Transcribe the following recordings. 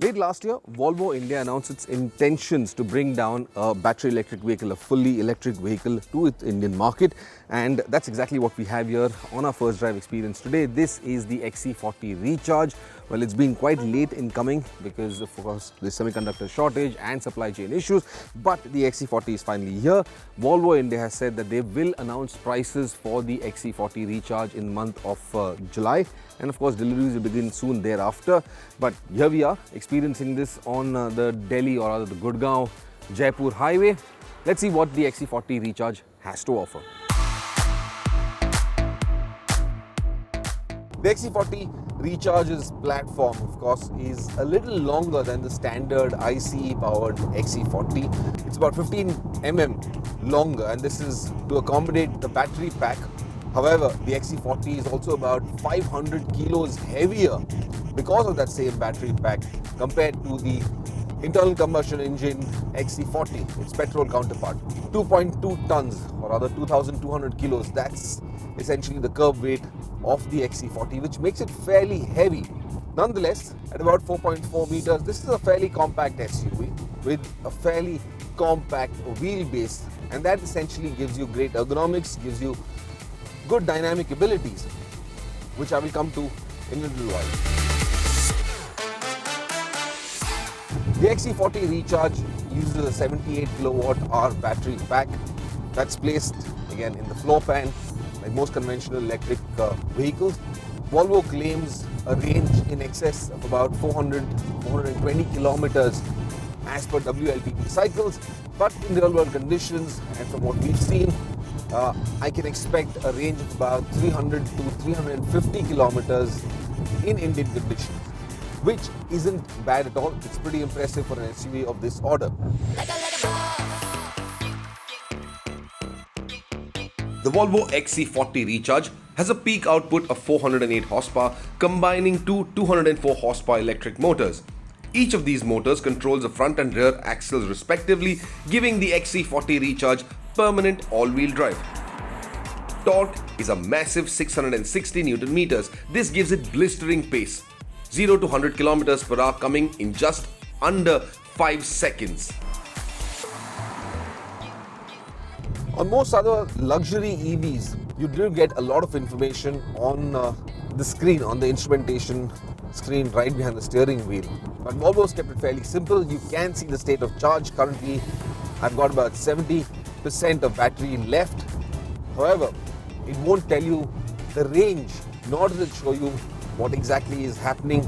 Late last year, Volvo India announced its intentions to bring down a battery electric vehicle, a fully electric vehicle to its Indian market. And that's exactly what we have here on our first drive experience today. This is the XC40 Recharge. Well, it's been quite late in coming because of course the semiconductor shortage and supply chain issues, but the XC40 is finally here. Volvo India has said that they will announce prices for the XC40 Recharge in the month of July, and of course deliveries will begin soon thereafter. But here we are experiencing this on the Delhi, or rather the Gurgaon Jaipur highway. Let's see what the XC40 Recharge has to offer. The XC40 Recharge's platform, of course, is a little longer than the standard ICE powered XC40. It's about 15 mm longer, and this is to accommodate the battery pack. However, the XC40 is also about 500 kilos heavier because of that same battery pack compared to the internal combustion engine XC40, its petrol counterpart. 2.2 tons, or rather 2,200 kilos, that's essentially the curb weight of the XC40, which makes it fairly heavy. Nonetheless, at about 4.4 meters, this is a fairly compact SUV with a fairly compact wheelbase, and that essentially gives you great ergonomics, gives you good dynamic abilities, which I will come to in a little while. The XC40 Recharge uses a 78 kilowatt hour battery pack that's placed again in the floor pan like most conventional electric vehicles. Volvo claims a range in excess of about 420 kilometers as per WLTP cycles, but in real world conditions and from what we've seen, I can expect a range of about 300 to 350 kilometers in Indian conditions, which isn't bad at all. It's pretty impressive for an SUV of this order. The Volvo XC40 Recharge has a peak output of 408 horsepower, combining two 204 horsepower electric motors. Each of these motors controls the front and rear axles respectively, giving the XC40 Recharge permanent all-wheel drive. Torque is a massive 660 Newton meters. This gives it blistering pace. 0 to 100 kilometers per hour coming in just under 5 seconds. On most other luxury EVs, you do get a lot of information on the screen, on the instrumentation screen right behind the steering wheel. But Volvo's kept it fairly simple. You can see the state of charge. Currently, I've got about 70% of battery left. However, it won't tell you the range, nor does it show you what exactly is happening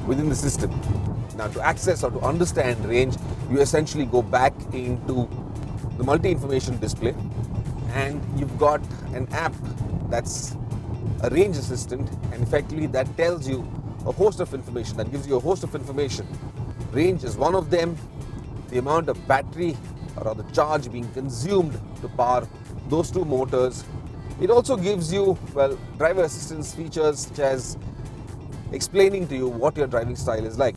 within the system. Now, to access or to understand range, you essentially go back into the multi-information display, and you've got an app that's a range assistant, and effectively that tells you a host of information, that gives you a host of information. Range is one of them, the amount of battery or the charge being consumed to power those two motors. It also gives you, well, driver assistance features such as explaining to you what your driving style is like.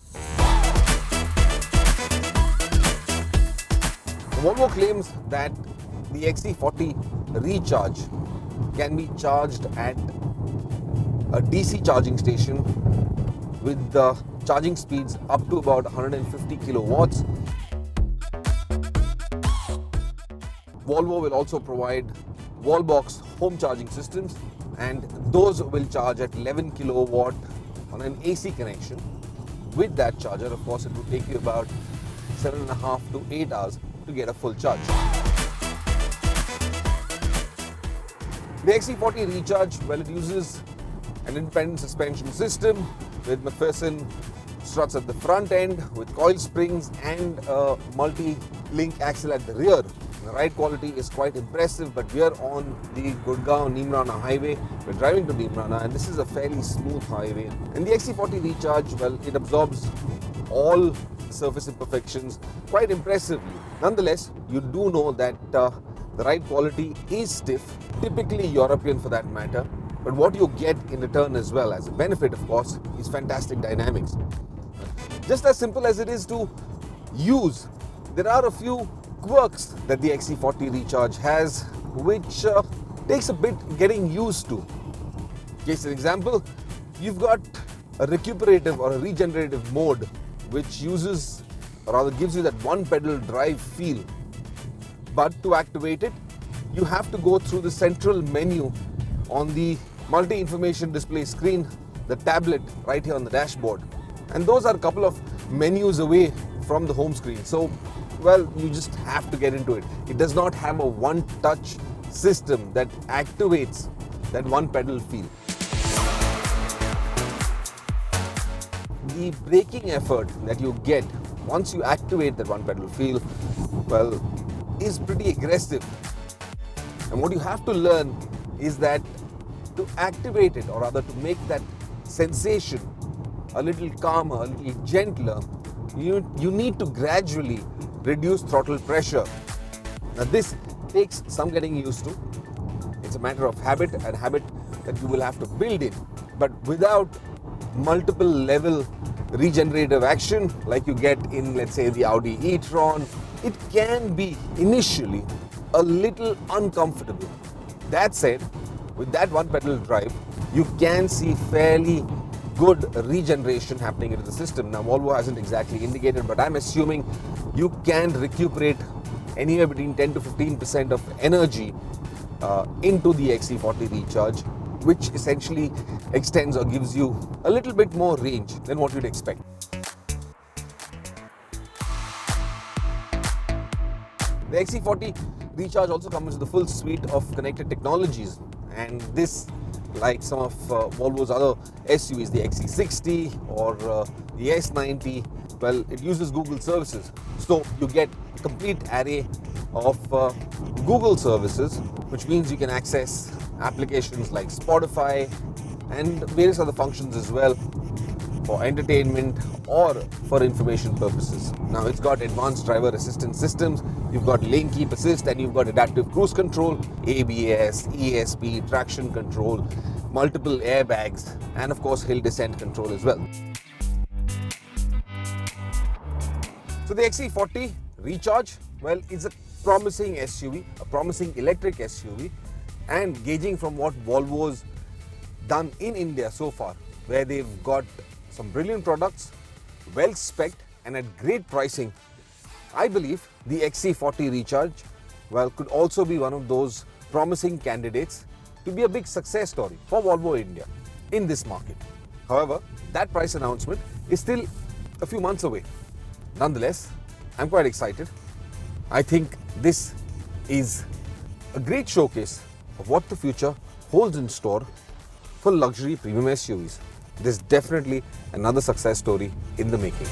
Volvo claims that the XC40 Recharge can be charged at a DC charging station with the charging speeds up to about 150 kilowatts. Volvo will also provide wall-box home charging systems, and those will charge at 11 kilowatt on an AC connection. With that charger, of course, it will take you about 7.5 to 8 hours to get a full charge. The XC40 Recharge, well, it uses an independent suspension system with McPherson struts at the front end with coil springs and a multi-link axle at the rear. The ride quality is quite impressive, but we are on the Gurgaon-Neemrana highway. We're driving to Neemrana, and this is a fairly smooth highway. And the XC40 Recharge, well, it absorbs all surface imperfections quite impressively. Nonetheless, you do know that the ride quality is stiff, typically European for that matter, but what you get in return as well as a benefit, of course, is fantastic dynamics. Just as simple as it is to use, there are a few quirks that the XC40 Recharge has which takes a bit getting used to. Case in example, you've got a recuperative or a regenerative mode which uses, or rather gives you that one pedal drive feel. But to activate it, you have to go through the central menu on the multi-information display screen, the tablet right here on the dashboard. And those are a couple of menus away from the home screen. So, well, you just have to get into it. It does not have a one-touch system that activates that one pedal feel. The braking effort that you get once you activate that one pedal feel, well, is pretty aggressive. And what you have to learn is that to activate it, or rather to make that sensation a little calmer, a little gentler, you need to gradually reduce throttle pressure. Now this takes some getting used to. It's a matter of habit, and habit that you will have to build in. But without multiple level regenerative action like you get in, let's say, the Audi e-tron, it can be initially a little uncomfortable. That said, with that one pedal drive, you can see fairly good regeneration happening into the system. Now Volvo hasn't exactly indicated, but I'm assuming you can recuperate anywhere between 10 to 15% of energy into the XC40 Recharge, which essentially extends or gives you a little bit more range than what you'd expect. The XC40 Recharge also comes with a full suite of connected technologies, and this, like some of Volvo's other SUVs, the XC60 or the S90, well, it uses Google services. So you get a complete array of Google services, which means you can access applications like Spotify and various other functions as well for entertainment or for information purposes. Now it's got advanced driver assistance systems, you've got lane keep assist, and you've got adaptive cruise control, ABS, ESP, traction control, multiple airbags, and of course hill descent control as well. So the XC40 Recharge, well, it's a promising SUV, a promising electric SUV, and gauging from what Volvo's done in India so far, where they've got some brilliant products, well specced and at great pricing, I believe the XC40 Recharge, well, could also be one of those promising candidates to be a big success story for Volvo India in this market. However, that price announcement is still a few months away. Nonetheless, I'm quite excited. I think this is a great showcase of what the future holds in store for luxury premium SUVs. It is definitely another success story in the making.